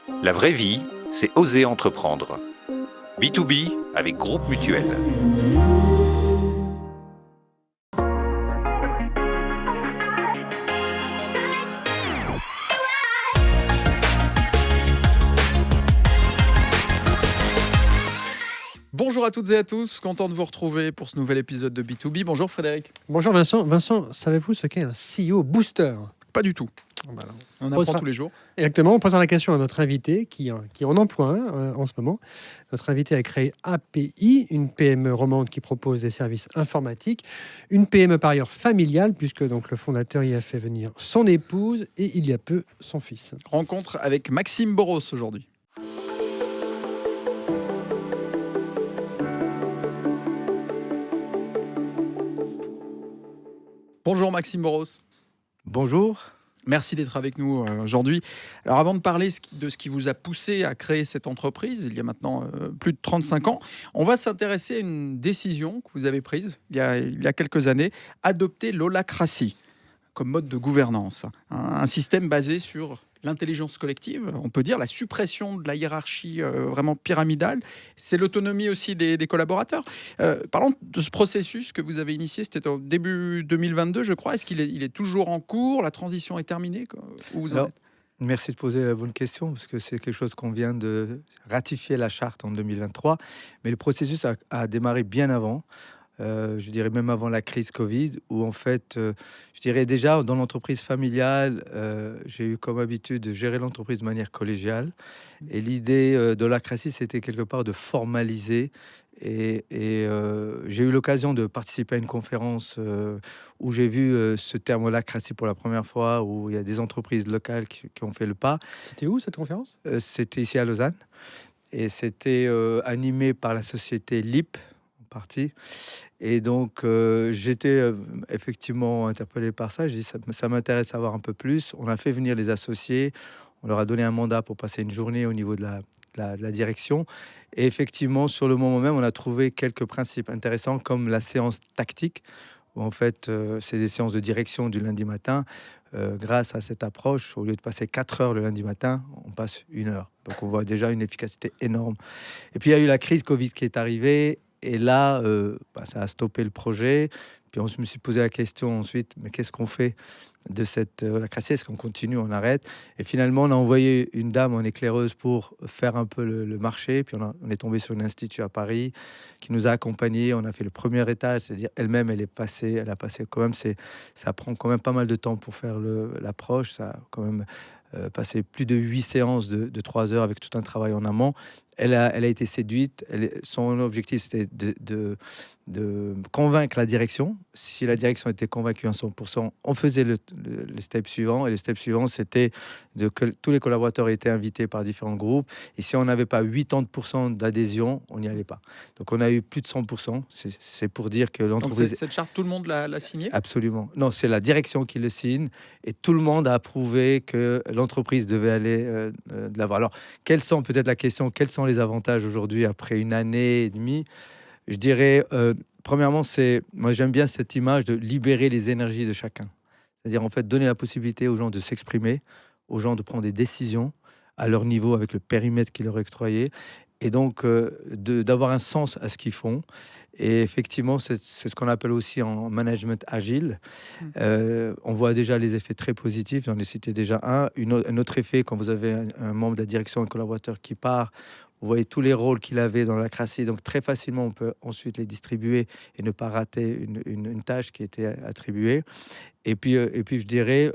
La vraie vie, c'est oser entreprendre. B2B avec Groupe Mutuel. Bonjour à toutes et à tous, content de vous retrouver pour ce nouvel épisode de B2B. Bonjour Frédéric. Bonjour Vincent. Vincent, savez-vous ce qu'est un CEO booster? Pas du tout, Voilà. on Posera- apprend tous les jours. Exactement, on posera la question à notre invité qui en emploie un en ce moment. Notre invité a créé API, une PME romande qui propose des services informatiques. Une PME par ailleurs familiale, puisque donc le fondateur y a fait venir son épouse et il y a peu son fils. Rencontre avec Maxime Boros aujourd'hui. Bonjour Maxime Boros. Bonjour. Merci d'être avec nous aujourd'hui. Alors avant de parler de ce qui vous a poussé à créer cette entreprise, il y a maintenant plus de 35 ans, on va s'intéresser à une décision que vous avez prise il y a quelques années, adopter l'holacratie comme mode de gouvernance. Un système basé sur l'intelligence collective, on peut dire la suppression de la hiérarchie vraiment pyramidale, c'est l'autonomie aussi des collaborateurs. Parlons de ce processus que vous avez initié, c'était au début 2022 je crois, est-ce qu'il est toujours en cours, la transition est terminée, où vous en Alors, êtes? Merci de poser la bonne question, parce que c'est quelque chose qu'on vient de ratifier la charte en 2023, mais le processus a démarré bien avant. Je dirais même avant la crise Covid, où en fait, je dirais déjà dans l'entreprise familiale, j'ai eu comme habitude de gérer l'entreprise de manière collégiale. Et l'idée de l'holacratie, c'était quelque part de formaliser. J'ai eu l'occasion de participer à une conférence où j'ai vu ce terme holacratie pour la première fois, où il y a des entreprises locales qui ont fait le pas. C'était où cette conférence? C'était ici à Lausanne. Et c'était animé par la société LIP, en partie. Et donc, j'étais effectivement interpellé par ça. Je dis, ça m'intéresse à voir un peu plus. On a fait venir les associés. On leur a donné un mandat pour passer une journée au niveau de la direction. Et effectivement, sur le moment même, on a trouvé quelques principes intéressants, comme la séance tactique, où en fait, c'est des séances de direction du lundi matin. Grâce à cette approche, au lieu de passer 4 heures le lundi matin, on passe 1 heure. Donc, on voit déjà une efficacité énorme. Et puis, il y a eu la crise Covid qui est arrivée. Et là, ça a stoppé le projet. Puis on se me suis posé la question ensuite, mais qu'est-ce qu'on fait de cette holacratie? Est-ce qu'on continue, on arrête? Et finalement, on a envoyé une dame en éclaireuse pour faire un peu le marché. Puis on est tombé sur un institut à Paris qui nous a accompagnés. On a fait le premier étage, c'est-à-dire elle-même, elle a passé quand même, ça prend quand même pas mal de temps pour faire l'approche. Ça a quand même passé plus de 8 séances de 3 heures avec tout un travail en amont. Elle a été séduite. Son objectif, c'était de convaincre la direction. Si la direction était convaincue à 100%, on faisait le step suivant. Et le step suivant, c'était que tous les collaborateurs étaient invités par différents groupes. Et si on n'avait pas 80% d'adhésion, on n'y allait pas. Donc, on a eu plus de 100%. C'est pour dire que Donc l'entreprise... cette charte, tout le monde l'a signée? Absolument. Non, c'est la direction qui le signe. Et tout le monde a approuvé que l'entreprise devait aller de l'avant. Alors, quelles sont les avantages aujourd'hui après une année et demie? Je dirais, premièrement, moi j'aime bien cette image de libérer les énergies de chacun. C'est-à-dire en fait donner la possibilité aux gens de s'exprimer, aux gens de prendre des décisions à leur niveau avec le périmètre qui leur est octroyé, et donc d'avoir un sens à ce qu'ils font. Et effectivement, c'est ce qu'on appelle aussi en management agile. On voit déjà les effets très positifs. J'en ai cité déjà un. Un autre effet, quand vous avez un membre de la direction, un collaborateur qui part, vous voyez tous les rôles qu'il avait dans la crassie. Donc très facilement, on peut ensuite les distribuer et ne pas rater une tâche qui était attribuée. Et puis je dirais,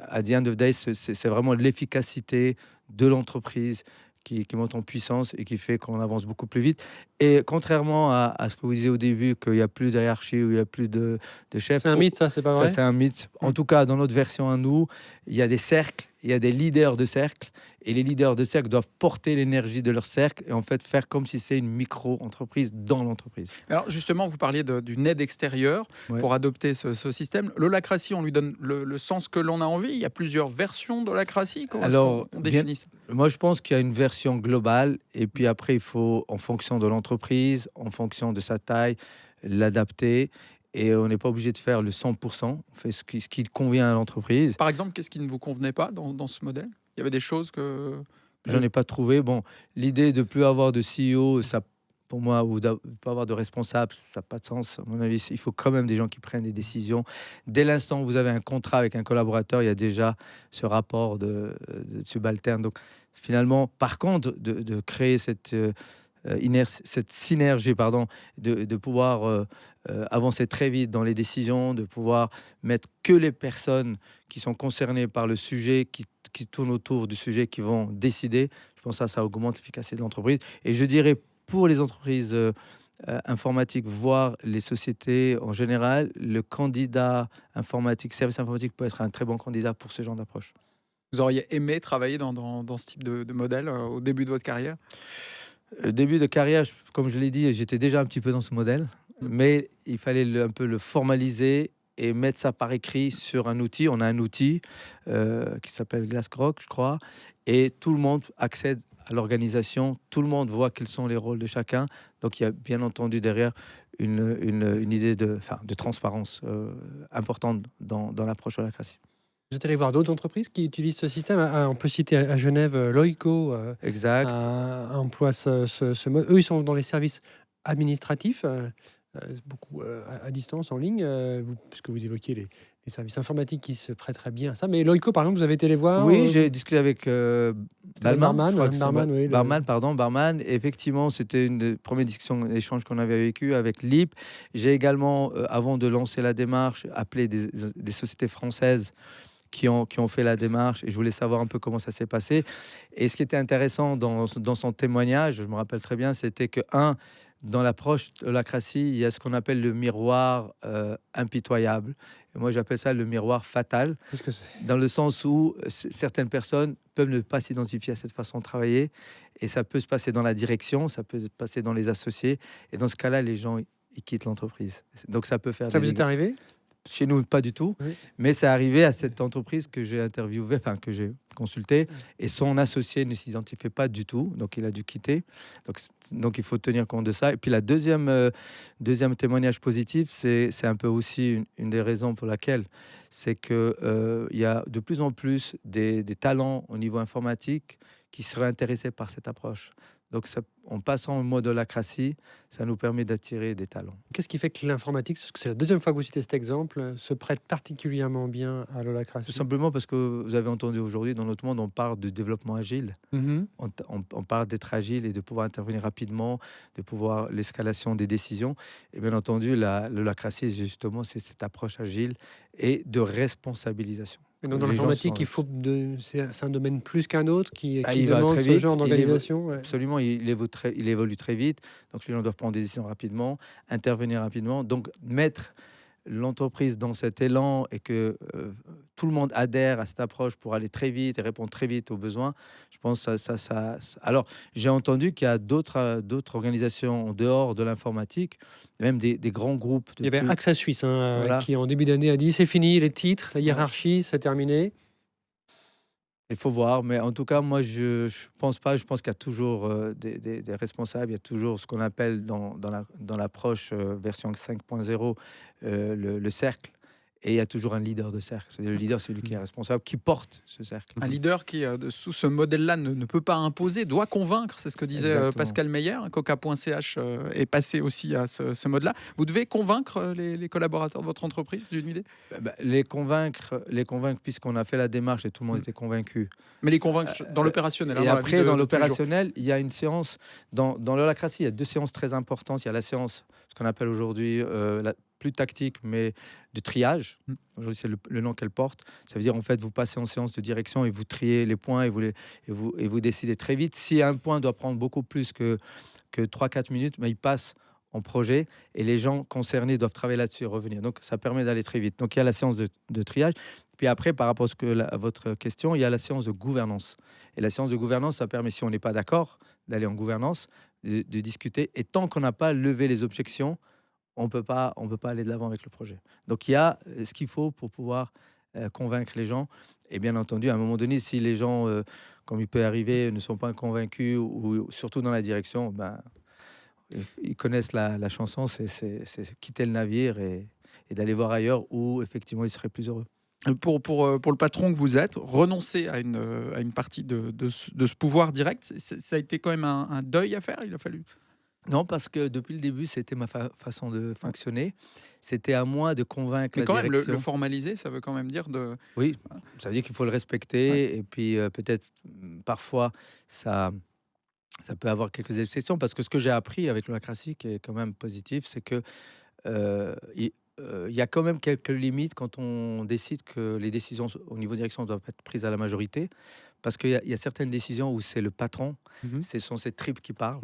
at the end of the day, c'est vraiment l'efficacité de l'entreprise qui monte en puissance et qui fait qu'on avance beaucoup plus vite. Et contrairement à ce que vous disiez au début, qu'il n'y a plus de hiérarchie ou il n'y a plus de chef. C'est un mythe, ça, c'est pas vrai? Ça, c'est un mythe. En tout cas, dans notre version à nous, il y a des cercles, il y a des leaders de cercle. Et les leaders de cercle doivent porter l'énergie de leur cercle et en fait faire comme si c'est une micro-entreprise dans l'entreprise. Alors justement, vous parliez d'une aide extérieure pour adopter ce système. L'holacratie, on lui donne le sens que l'on a envie. Il y a plusieurs versions d'holacratie. Comment Alors, on définit ça? Moi, je pense qu'il y a une version globale et puis après, il faut, en fonction de l'entreprise, en fonction de sa taille, l'adapter. et on n'est pas obligé de faire le 100%. On fait ce qui convient à l'entreprise. Par exemple, qu'est-ce qui ne vous convenait pas dans ce modèle? Il y avait des choses que... J'en ai pas trouvé. Bon, l'idée de plus avoir de CEO, ça, pour moi, ou de pas avoir de responsable, ça n'a pas de sens. À mon avis, il faut quand même des gens qui prennent des décisions. Dès l'instant où vous avez un contrat avec un collaborateur, il y a déjà ce rapport de subalterne. Donc, finalement, par contre, de créer cette synergie, de pouvoir avancer très vite dans les décisions, de pouvoir mettre que les personnes qui sont concernées par le sujet, qui tournent autour du sujet, qui vont décider. Je pense que ça augmente l'efficacité de l'entreprise. Et je dirais, pour les entreprises informatiques, voire les sociétés en général, le candidat informatique, service informatique peut être un très bon candidat pour ce genre d'approche. Vous auriez aimé travailler dans ce type de modèle au début de votre carrière? Début de carrière, comme je l'ai dit, j'étais déjà un petit peu dans ce modèle, mais il fallait un peu le formaliser et mettre ça par écrit sur un outil. On a un outil qui s'appelle Glassgrok, je crois, et tout le monde accède à l'organisation, tout le monde voit quels sont les rôles de chacun. Donc il y a bien entendu derrière une idée de transparence importante dans l'approche holacratie. Vous êtes allé voir d'autres entreprises qui utilisent ce système. On peut citer à Genève, Loico Exact. emploie ce mode. Eux, ils sont dans les services administratifs, beaucoup à distance, en ligne, puisque vous évoquiez les services informatiques qui se prêteraient bien à ça. Mais Loico, par exemple, vous avez été les voir? Oui, j'ai discuté avec Barman. Barman. Effectivement, c'était une des premières discussions, échanges qu'on avait vécu avec LIP. J'ai également, avant de lancer la démarche, appelé des sociétés françaises qui ont fait la démarche, et je voulais savoir un peu comment ça s'est passé. Et ce qui était intéressant dans son témoignage, je me rappelle très bien, c'était que, dans l'approche de l'holacratie, il y a ce qu'on appelle le miroir impitoyable. Et moi, j'appelle ça le miroir fatal. Qu'est-ce que c'est? Dans le sens où certaines personnes peuvent ne pas s'identifier à cette façon de travailler. Et ça peut se passer dans la direction, ça peut se passer dans les associés. Et dans ce cas-là, les gens, ils quittent l'entreprise. Donc, ça peut faire... Ça vous est arrivé? Chez nous, pas du tout. Oui. Mais c'est arrivé à cette entreprise que j'ai interviewée, que j'ai consultée, et son associé ne s'identifiait pas du tout, donc il a dû quitter. Donc il faut tenir compte de ça. Et puis la deuxième témoignage positif, c'est un peu aussi une des raisons pour laquelle, c'est que il y a de plus en plus des talents au niveau informatique qui seraient intéressés par cette approche. Donc, en passant au mode holacratie, ça nous permet d'attirer des talents. Qu'est-ce qui fait que l'informatique, parce que c'est la deuxième fois que vous citez cet exemple, se prête particulièrement bien à l'holacratie? Tout simplement parce que vous avez entendu aujourd'hui, dans notre monde, on parle de développement agile. On parle d'être agile et de pouvoir intervenir rapidement, de pouvoir l'escalation des décisions. Et bien entendu, l'holacratie, justement, c'est cette approche agile et de responsabilisation. Et donc dans l'informatique, c'est un domaine plus qu'un autre qui il demande très ce vite, genre d'organisation. Absolument, il évolue très vite. Donc les gens doivent prendre des décisions rapidement, intervenir rapidement. Donc mettre l'entreprise dans cet élan et que tout le monde adhère à cette approche pour aller très vite et répondre très vite aux besoins, je pense que ça. Alors, j'ai entendu qu'il y a d'autres organisations en dehors de l'informatique, même des grands groupes. Il y avait AXA Suisse qui, en début d'année, a dit c'est fini, les titres, la hiérarchie, c'est terminé. Il faut voir, mais en tout cas, moi, je pense pas. Je pense qu'il y a toujours des responsables. Il y a toujours ce qu'on appelle dans l'approche version 5.0 le cercle. Et il y a toujours un leader de cercle. C'est-à-dire le leader, c'est celui qui est responsable, qui porte ce cercle. Un leader qui, sous ce modèle-là, ne peut pas imposer, doit convaincre. C'est ce que disait Pascal Meyer. Coca.ch est passé aussi à ce mode-là. Vous devez convaincre les collaborateurs de votre entreprise d'une idée? Les convaincre, puisqu'on a fait la démarche et tout le monde était convaincu. Mais les convaincre dans l'opérationnel. Et après, dans l'opérationnel, il y a une séance. Dans l'holacratie, il y a 2 séances très importantes. Il y a la séance, ce qu'on appelle aujourd'hui plus tactique, mais de triage. Aujourd'hui, c'est le nom qu'elle porte. Ça veut dire, en fait, vous passez en séance de direction et vous triez les points et vous décidez très vite. Si un point doit prendre beaucoup plus que 3-4 minutes, mais il passe en projet et les gens concernés doivent travailler là-dessus et revenir. Donc, ça permet d'aller très vite. Donc, il y a la séance de triage. Puis après, par rapport à votre question, il y a la séance de gouvernance. Et la séance de gouvernance, ça permet, si on n'est pas d'accord, d'aller en gouvernance, de discuter. Et tant qu'on n'a pas levé les objections, on peut pas aller de l'avant avec le projet. Donc il y a ce qu'il faut pour pouvoir convaincre les gens. Et bien entendu, à un moment donné, si les gens, comme il peut arriver, ne sont pas convaincus, ou surtout dans la direction, ils connaissent la chanson, c'est quitter le navire et et d'aller voir ailleurs où effectivement ils seraient plus heureux. Pour le patron que vous êtes, renoncer à une partie de ce pouvoir direct, ça a été quand même un deuil à faire. Il a fallu. Non, parce que depuis le début, c'était ma façon de fonctionner. C'était à moi de convaincre Mais la quand même, direction. le formaliser, ça veut quand même dire de. Oui, ça veut dire qu'il faut le respecter. Et puis peut-être parfois, ça peut avoir quelques exceptions. Parce que ce que j'ai appris avec l'holacratie, qui est quand même positif, c'est que il y a quand même quelques limites quand on décide que les décisions au niveau direction doivent être prises à la majorité. Parce qu'il y a certaines décisions où c'est le patron, ce sont ses tripes qui parlent.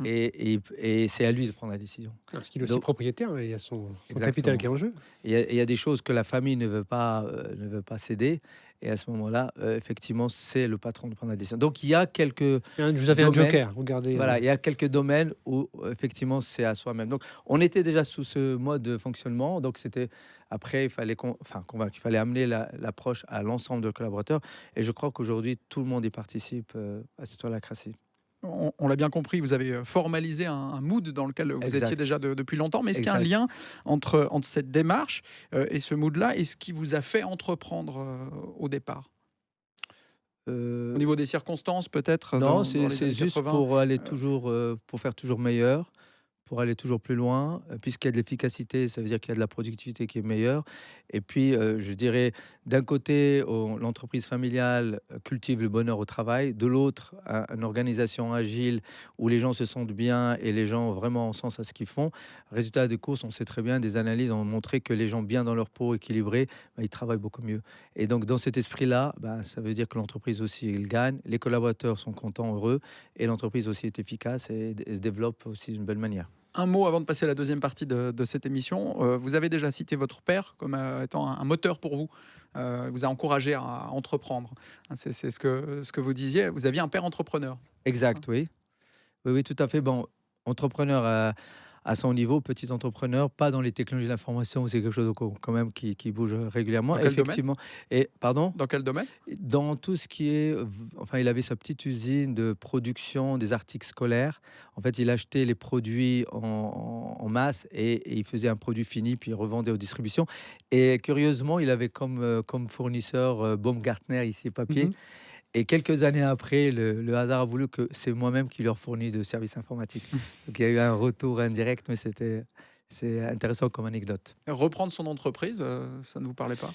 Et c'est à lui de prendre la décision. Parce qu'il est aussi Donc, propriétaire, il y a son exactement. capital qui est en jeu. Il y a des choses que la famille ne veut pas céder. Et à ce moment-là, effectivement, c'est le patron de prendre la décision. Donc, il y a quelques Vous avez un domaines, joker, regardez. voilà, il y a quelques domaines où, effectivement, c'est à soi-même. Donc, on était déjà sous ce mode de fonctionnement. Donc, c'était après, il fallait convaincre, il fallait amener l'approche à l'ensemble de collaborateurs. Et je crois qu'aujourd'hui, tout le monde y participe à cette holacratie. On l'a bien compris, vous avez formalisé un mood dans lequel vous Exact. étiez déjà depuis longtemps. Mais est-ce qu'il y a un Exact. lien entre cette démarche et ce mood-là et ce qui vous a fait entreprendre au départ? Au niveau des circonstances, peut-être? Non, dans les c'est années juste 80? pour aller toujours, pour faire toujours meilleur, pour aller toujours plus loin. Puisqu'il y a de l'efficacité, ça veut dire qu'il y a de la productivité qui est meilleure. Et puis, je dirais, d'un côté, l'entreprise familiale cultive le bonheur au travail. De l'autre, une organisation agile où les gens se sentent bien et les gens vraiment ont sens à ce qu'ils font. Résultat des courses, on sait très bien, des analyses ont montré que les gens bien dans leur peau, équilibrés, ils travaillent beaucoup mieux. Et donc, dans cet esprit-là, ça veut dire que l'entreprise aussi, elle gagne, les collaborateurs sont contents, heureux, et l'entreprise aussi est efficace et se développe aussi d'une belle manière. Un mot avant de passer à la deuxième partie de cette émission. Vous avez déjà cité votre père comme étant un moteur pour vous. Vous a encouragé à entreprendre. C'est ce que vous disiez. Vous aviez un père entrepreneur. Exact, oui. Oui, tout à fait. Bon, entrepreneur à son niveau, petit entrepreneur, pas dans les technologies de l'information, où c'est quelque chose quand même qui bouge régulièrement. Dans quel Effectivement. Et pardon. Dans quel domaine? Dans tout ce qui est, enfin, il avait sa petite usine de production des articles scolaires. En fait, il achetait les produits en masse et il faisait un produit fini, puis il revendait aux distributions. Et curieusement, il avait comme fournisseur Baumgartner, ici, papier. Et quelques années après, le hasard a voulu que c'est moi-même qui leur fournis de services informatiques. Donc il y a eu un retour indirect, mais c'est intéressant comme anecdote. Reprendre son entreprise, ça ne vous parlait pas?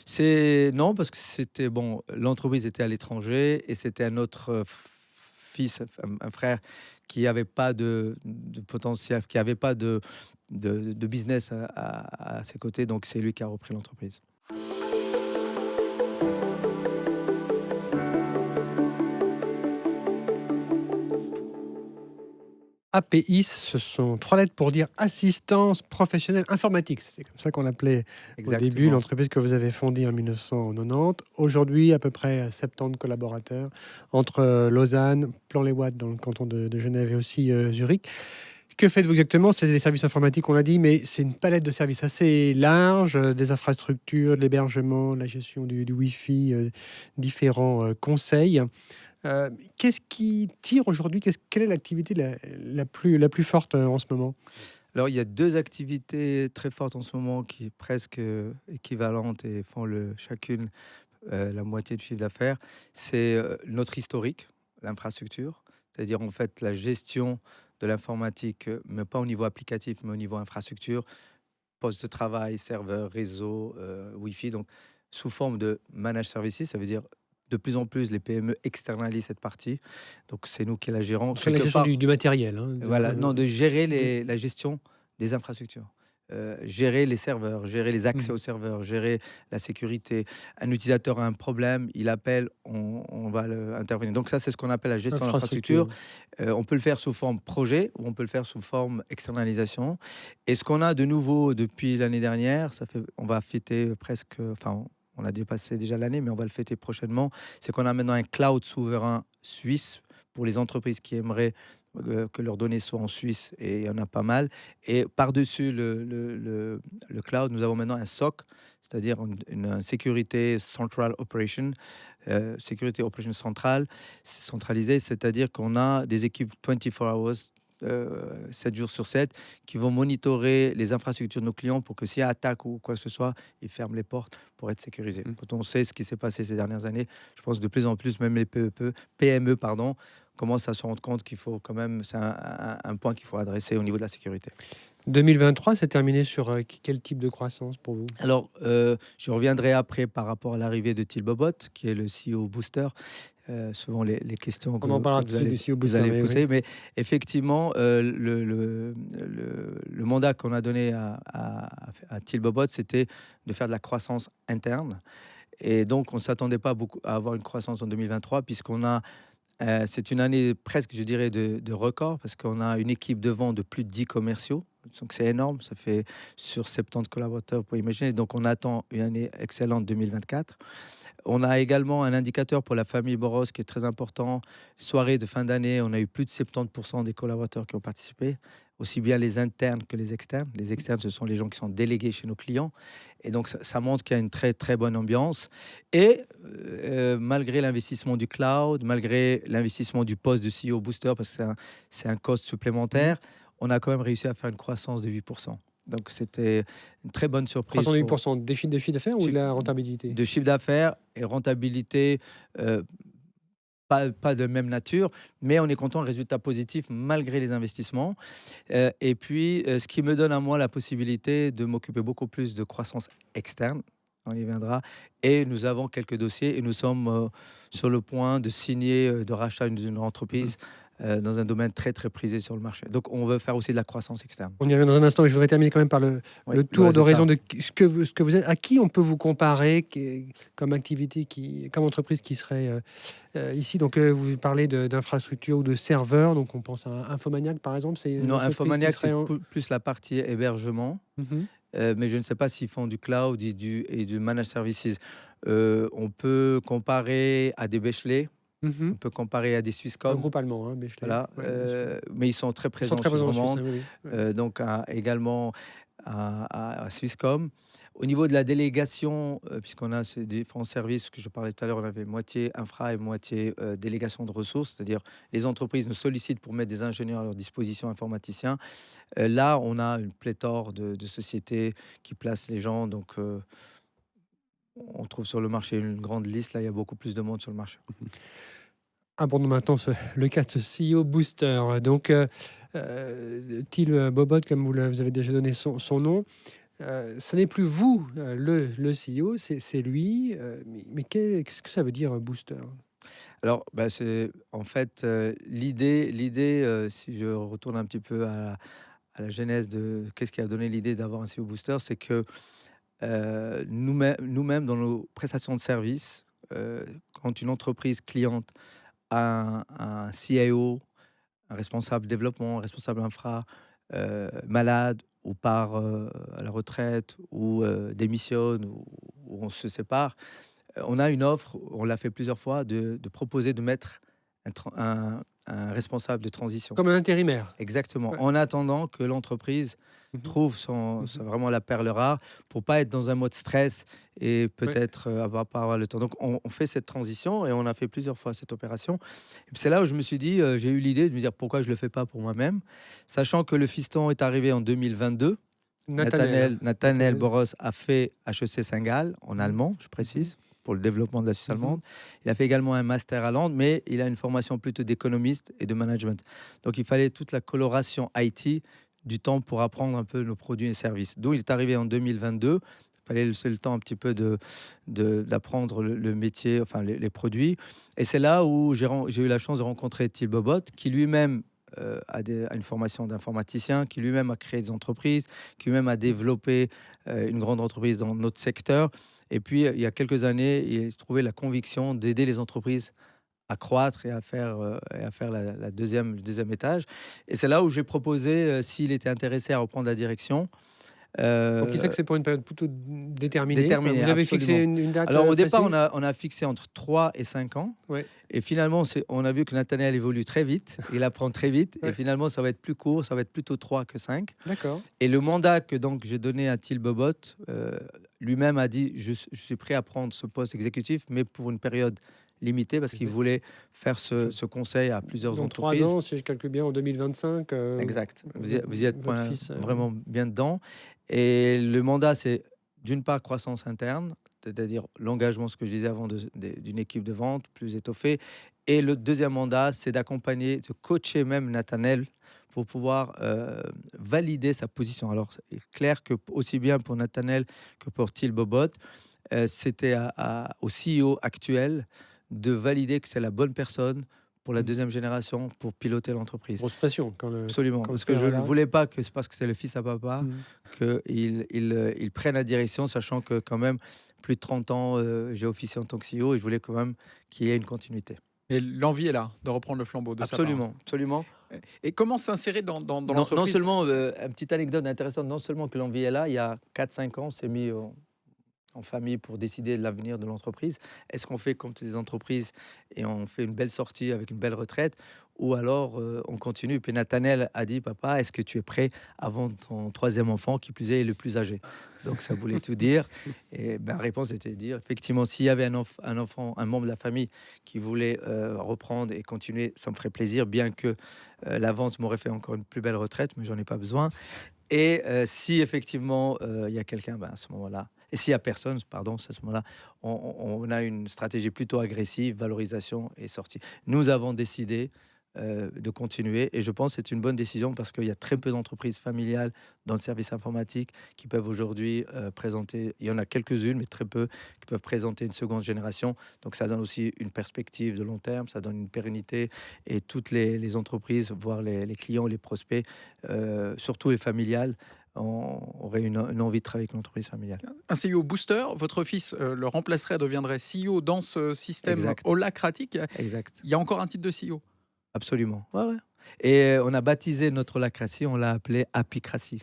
Non, parce que c'était bon, l'entreprise était à l'étranger et c'était un autre fils, un frère qui n'avait pas de potentiel, qui n'avait pas de business à ses côtés. Donc c'est lui qui a repris l'entreprise. API, ce sont 3 lettres pour dire assistance professionnelle informatique. C'est comme ça qu'on l'appelait au début, l'entreprise que vous avez fondée en 1990. Aujourd'hui, à peu près 70 collaborateurs entre Lausanne, Plan-les-Ouates dans le canton de Genève et aussi Zurich. Que faites-vous exactement? C'est des services informatiques, on l'a dit, mais c'est une palette de services assez large, des infrastructures, de l'hébergement, la gestion du Wi-Fi, différents conseils. Qu'est-ce qui tire aujourd'hui? Quelle est l'activité la plus forte en ce moment? Alors, il y a 2 activités très fortes en ce moment qui sont presque équivalentes et font chacune la moitié du chiffre d'affaires. C'est notre historique, l'infrastructure, c'est-à-dire en fait la gestion de l'informatique, mais pas au niveau applicatif, mais au niveau infrastructure, poste de travail, serveur, réseau, Wi-Fi, donc sous forme de managed services, ça veut dire de plus en plus, les PME externalisent cette partie. Donc, c'est nous qui la gérons. Sur la gestion du matériel. Voilà, de gérer la gestion des infrastructures. Gérer les serveurs, gérer les accès aux serveurs, gérer la sécurité. Un utilisateur a un problème, il appelle, on va intervenir. Donc ça, c'est ce qu'on appelle la gestion d'infrastructure. On peut le faire sous forme projet ou on peut le faire sous forme externalisation. Et ce qu'on a de nouveau depuis l'année dernière, on va fêter presque... Enfin, on a dépassé déjà l'année, mais on va le fêter prochainement. C'est qu'on a maintenant un cloud souverain suisse pour les entreprises qui aimeraient que leurs données soient en Suisse, et il y en a pas mal. Et par-dessus le cloud, nous avons maintenant un SOC, c'est-à-dire une sécurité central operation, sécurité operation centrale, centralisée, c'est-à-dire qu'on a des équipes 24 hours 7 jours sur 7, qui vont monitorer les infrastructures de nos clients pour que s'il y a attaque ou quoi que ce soit, ils ferment les portes pour être sécurisés. Quand on sait ce qui s'est passé ces dernières années, je pense de plus en plus, même les PME commencent à se rendre compte qu'il faut quand même, c'est un point qu'il faut adresser au niveau de la sécurité. 2023, c'est terminé sur quel type de croissance pour vous? Alors, je reviendrai après par rapport à l'arrivée de Thiel Bobot, qui est le CEO Booster. Souvent les questions On en parlera tout de suite du CEO Booster. vous allez pousser, mais effectivement, le mandat qu'on a donné à Thiel Bobot, c'était de faire de la croissance interne. Et donc, on ne s'attendait pas beaucoup à avoir une croissance en 2023, puisqu'on a c'est une année presque, je dirais, de record, parce qu'on a une équipe de vente de plus de 10 commerciaux. Donc c'est énorme, ça fait sur 70 collaborateurs, vous pouvez imaginer. Donc on attend une année excellente 2024. On a également un indicateur pour la famille Boros qui est très important. Soirée de fin d'année, on a eu plus de 70% des collaborateurs qui ont participé, aussi bien les internes que les externes. Les externes, ce sont les gens qui sont délégués chez nos clients. Et donc, ça montre qu'il y a une très, très bonne ambiance. Et malgré l'investissement du cloud, malgré l'investissement du poste de CEO Booster, parce que c'est un cost supplémentaire, on a quand même réussi à faire une croissance de 8%. Donc, c'était une très bonne surprise. Croissance de 8% des chiffres d'affaires ou de la rentabilité? De chiffre d'affaires et rentabilité, pas de même nature, mais on est content, résultat positif malgré les investissements. Et puis, ce qui me donne à moi la possibilité de m'occuper beaucoup plus de croissance externe, on y viendra. Et nous avons quelques dossiers et nous sommes sur le point de signer de rachat d'une entreprise dans un domaine très très prisé sur le marché. Donc on veut faire aussi de la croissance externe. On y revient dans un instant, mais je voudrais terminer quand même par le tour d'horizon de ce que vous êtes. À qui on peut vous comparer comme activité, comme entreprise qui serait ici? Donc vous parlez d'infrastructures ou de serveurs, donc on pense à Infomaniac par exemple. Non, Infomaniac c'est plus la partie hébergement, mais je ne sais pas s'ils font du cloud et du managed services. On peut comparer à des Bechley. On peut comparer à des Swisscom. Un groupe allemand, hein, Bechley. Voilà, mais ils sont très présents en Suisse. Donc également à Swisscom. Au niveau de la délégation, puisqu'on a ces différents services que je parlais tout à l'heure, on avait moitié infra et moitié délégation de ressources, c'est-à-dire les entreprises nous sollicitent pour mettre des ingénieurs à leur disposition, informaticiens. Là, on a une pléthore de sociétés qui placent les gens. Donc, on trouve sur le marché une grande liste. Là, il y a beaucoup plus de monde sur le marché. Abordons maintenant le cas de ce CEO Booster. Donc, Thiel Bobot, comme vous avez déjà donné son nom, ce n'est plus vous le CEO, c'est lui. Mais qu'est-ce que ça veut dire Booster? Alors, c'est en fait l'idée. Si je retourne un petit peu à la genèse de qu'est-ce qui a donné l'idée d'avoir un CEO Booster, c'est que nous-mêmes, dans nos prestations de services, quand une entreprise cliente a un CIO, un responsable développement, un responsable infra, malade ou part à la retraite ou démissionne ou on se sépare, on a une offre, on l'a fait plusieurs fois, de proposer de mettre un responsable de transition. Comme un intérimaire. Exactement. Ouais. En attendant que l'entreprise trouve vraiment la perle rare pour pas être dans un mode stress et peut-être pas avoir le temps. Donc on fait cette transition et on a fait plusieurs fois cette opération. Et c'est là où je me suis dit, j'ai eu l'idée de me dire pourquoi je le fais pas pour moi-même, sachant que le fiston est arrivé en 2022. Nathanaël Boros a fait HEC Saint-Gall en allemand, je précise, pour le développement de la Suisse allemande. Il a fait également un master à Londres, mais il a une formation plutôt d'économiste et de management. Donc il fallait toute la coloration IT, du temps pour apprendre un peu nos produits et services. D'où il est arrivé en 2022. Il fallait le temps un petit peu d'apprendre le métier, enfin les produits. Et c'est là où j'ai eu la chance de rencontrer Thiel Bobot, qui lui-même a une formation d'informaticien, qui lui-même a créé des entreprises, qui lui-même a développé une grande entreprise dans notre secteur. Et puis, il y a quelques années, il a trouvé la conviction d'aider les entreprises à croître et à faire le deuxième étage. Et c'est là où j'ai proposé, s'il était intéressé à reprendre la direction. Donc, il sait que c'est pour une période plutôt déterminée. Vous avez absolument. fixé une date? Alors, au départ, on a fixé entre 3 et 5 ans. Ouais. Et finalement, on a vu que Nathanaël évolue très vite. Il apprend très vite. Ouais. Et finalement, ça va être plus court. Ça va être plutôt 3 que 5. D'accord. Et le mandat que donc, j'ai donné à Thiel Bobot, lui-même a dit, je suis prêt à prendre ce poste exécutif, mais pour une période limité parce qu'il voulait faire ce conseil à plusieurs Dans 3 entreprises. ans, si je calcule bien, en 2025. Exact. Vous y êtes votre fils, vraiment bien dedans. Et le mandat, c'est d'une part croissance interne, c'est-à-dire l'engagement, ce que je disais avant, d'une équipe de vente plus étoffée. Et le deuxième mandat, c'est d'accompagner, de coacher même Nathanaël pour pouvoir valider sa position. Alors, c'est clair que aussi bien pour Nathanaël que pour Thiel Bobot, c'était au CEO actuel de valider que c'est la bonne personne pour la deuxième génération pour piloter l'entreprise. Grosse pression. Absolument, quand parce que je le ne père est là. voulais pas que c'est parce que c'est le fils à papa Mhm. qu'il prenne la direction, sachant que quand même, plus de 30 ans, j'ai officié en tant que CEO et je voulais quand même qu'il y ait une continuité. Et l'envie est là de reprendre le flambeau de sa part. Absolument, absolument. Et comment s'insérer dans Non l'entreprise? seulement, une petite anecdote intéressante, non seulement que l'envie est là, il y a 4-5 ans, on s'est mis en famille pour décider de l'avenir de l'entreprise. Est-ce qu'on fait comme toutes les entreprises et on fait une belle sortie avec une belle retraite ou alors on continue? Puis Nathanaël a dit, papa, est-ce que tu es prêt avant ton troisième enfant, qui plus est le plus âgé? Donc ça voulait tout dire. Et la réponse était de dire, effectivement, s'il y avait un enfant, un membre de la famille qui voulait reprendre et continuer, ça me ferait plaisir, bien que la vente m'aurait fait encore une plus belle retraite, mais j'en ai pas besoin. Et si effectivement il y a quelqu'un, à ce moment-là, et s'il y a personne, pardon, à ce moment-là, on a une stratégie plutôt agressive, valorisation et sortie. Nous avons décidé de continuer et je pense que c'est une bonne décision parce qu'il y a très peu d'entreprises familiales dans le service informatique qui peuvent aujourd'hui présenter, il y en a quelques-unes, mais très peu, qui peuvent présenter une seconde génération. Donc ça donne aussi une perspective de long terme, ça donne une pérennité et toutes les entreprises, voire les clients, les prospects, surtout les familiales, auraient une envie de travailler avec l'entreprise familiale. Un CEO booster, votre fils le remplacerait, deviendrait CEO dans ce système Exact. holacratique. Exact. Il y a encore un titre de CEO. Absolument. Ouais, ouais. Et on a baptisé notre holacratie, on l'a appelé Apicratie.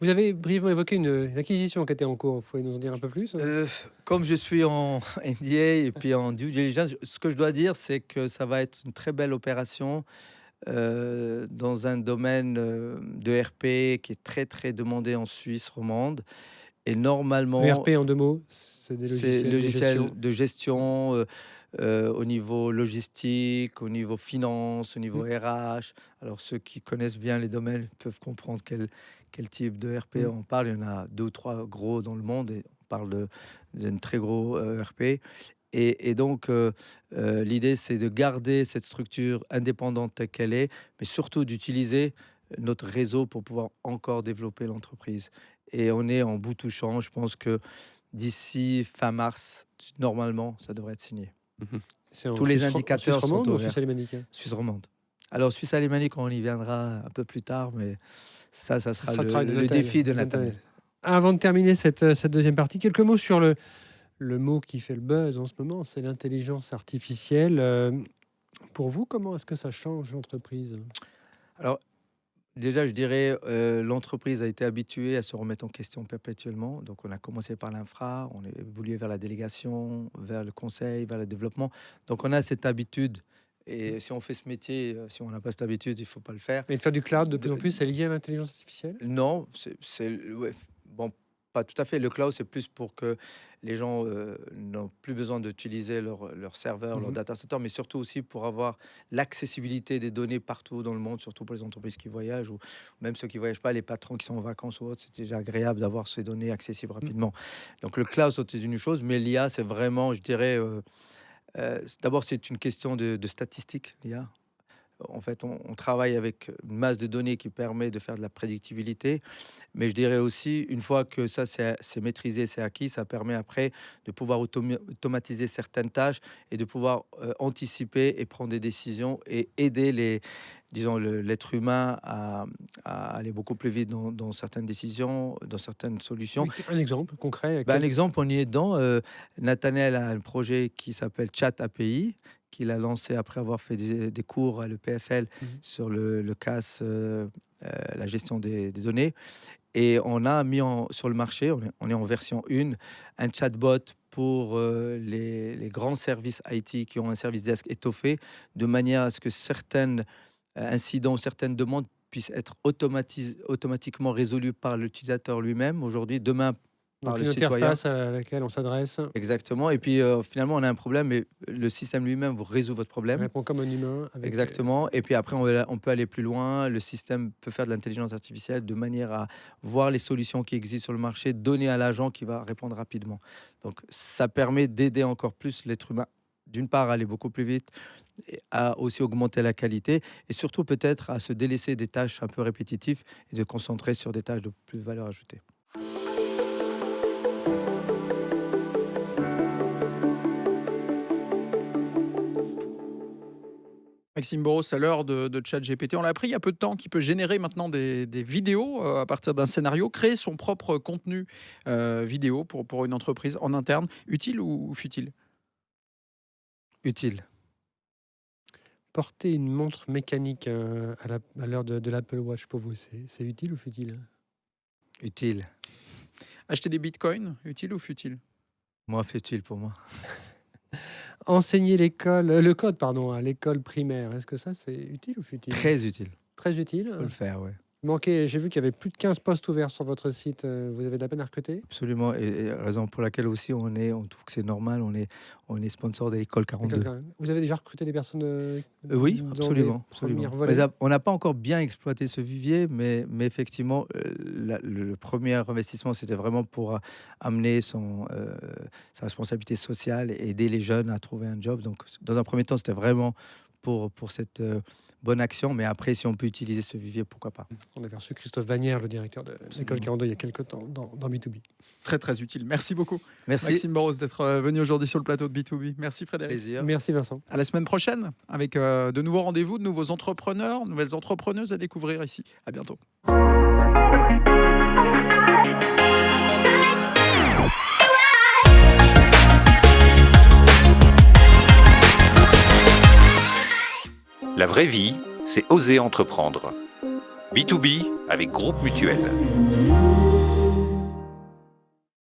Vous avez brièvement évoqué une acquisition qui était en cours. Vous pouvez nous en dire un peu plus? Comme je suis en NDA et puis en due diligence, ce que je dois dire, c'est que ça va être une très belle opération dans un domaine de RP qui est très très demandé en Suisse romande. Et normalement, ERP en 2 mots, c'est des c'est logiciels logiciel de gestion au niveau logistique, au niveau finance, au niveau RH. Alors ceux qui connaissent bien les domaines peuvent comprendre quel type de RP on parle. Il y en a 2 ou 3 gros dans le monde et on parle d'un très gros RP. Et donc, l'idée, c'est de garder cette structure indépendante telle qu'elle est, mais surtout d'utiliser notre réseau pour pouvoir encore développer l'entreprise. Et on est en bout touchant. Je pense que d'ici fin mars, normalement, ça devrait être signé. C'est en Tous les Suisse indicateurs Suisse sont romande ou en ouverts. Suisse alémanique? Suisse romande. Alors, Suisse alémanique, on y viendra un peu plus tard, mais ça sera le travail de le Nathanaël. défi de Nathanaël. Avant de terminer cette deuxième partie, quelques mots sur le mot qui fait le buzz en ce moment, c'est l'intelligence artificielle. Pour vous, comment est-ce que ça change l'entreprise? Alors, déjà, je dirais, l'entreprise a été habituée à se remettre en question perpétuellement. Donc, on a commencé par l'infra, on est évolué vers la délégation, vers le conseil, vers le développement. Donc, on a cette habitude. Et si on fait ce métier, si on n'a pas cette habitude, il ne faut pas le faire. Mais de faire du cloud de plus en plus, c'est lié à l'intelligence artificielle? Non, ouais, bon, pas tout à fait. Le cloud, c'est plus pour que les gens n'ont plus besoin d'utiliser leur serveur, leur data center, mais surtout aussi pour avoir l'accessibilité des données partout dans le monde, surtout pour les entreprises qui voyagent ou même ceux qui ne voyagent pas, les patrons qui sont en vacances ou autres. C'est déjà agréable d'avoir ces données accessibles rapidement. Donc le cloud, c'est une chose, mais l'IA, c'est vraiment, je dirais, d'abord, c'est une question de statistiques, l'IA. En fait, on travaille avec une masse de données qui permet de faire de la prédictibilité. Mais je dirais aussi, une fois que ça c'est maîtrisé, c'est acquis, ça permet après de pouvoir automatiser certaines tâches et de pouvoir anticiper et prendre des décisions et aider l'être humain à aller beaucoup plus vite dans certaines décisions, dans certaines solutions. Oui, un exemple concret. Un exemple, on y est dedans. Nathanaël a un projet qui s'appelle Chat API, qu'il a lancé après avoir fait des cours à l'EPFL sur le CAS, la gestion des données. Et on a mis sur le marché, on est en version 1, un chatbot pour les grands services IT qui ont un service desk étoffé, de manière à ce que certains incidents, certaines demandes puissent être automatiquement résolues par l'utilisateur lui-même. Aujourd'hui, demain, par Donc le une citoyen. interface à laquelle on s'adresse, Exactement. Et puis finalement, on a un problème, mais le système lui-même vous résout votre on problème. répond comme un humain. Avec, Exactement. Et puis après, on peut aller plus loin. Le système peut faire de l'intelligence artificielle de manière à voir les solutions qui existent sur le marché, donner à l'agent qui va répondre rapidement. Donc, ça permet d'aider encore plus l'être humain, d'une part, à aller beaucoup plus vite, et à aussi augmenter la qualité, et surtout peut-être à se délaisser des tâches un peu répétitives et de concentrer sur des tâches de plus valeur ajoutée. Maxime Boros, à l'heure de ChatGPT, on l'a appris il y a peu de temps, qui peut générer maintenant des vidéos à partir d'un scénario, créer son propre contenu vidéo pour une entreprise en interne. Utile ou futile? Utile. porter une montre mécanique à l'heure de l'Apple Watch pour vous, c'est utile ou futile? Utile. Acheter des bitcoins, utile ou futile? Moi, futile pour moi. Enseigner le code pardon, à l'école primaire, est-ce que ça c'est utile ou futile? Très utile. Très utile. Faut le faire, ouais. J'ai vu qu'il y avait plus de 15 postes ouverts sur votre site. Vous avez de la peine à recruter? Absolument. Et raison pour laquelle aussi on trouve que c'est normal, on est sponsor de l'école 42. Vous avez déjà recruté des personnes Oui, dans absolument. les premières absolument. volées? Mais on n'a pas encore bien exploité ce vivier, mais effectivement, le premier investissement, c'était vraiment pour amener sa responsabilité sociale et aider les jeunes à trouver un job. Donc, dans un premier temps, c'était vraiment pour cette bonne action. Mais après, si on peut utiliser ce vivier, pourquoi pas. On avait reçu Christophe Vanière, le directeur de l'école 42, il y a quelques temps dans B2B. Très très utile. Merci beaucoup Merci. Maxime Boros d'être venu aujourd'hui sur le plateau de B2B. Merci Frédéric. Plaisir. Merci Vincent. À la semaine prochaine avec de nouveaux rendez-vous, de nouveaux entrepreneurs, nouvelles entrepreneuses à découvrir ici. À bientôt. La vraie vie, c'est oser entreprendre. B2B avec Groupe Mutuel.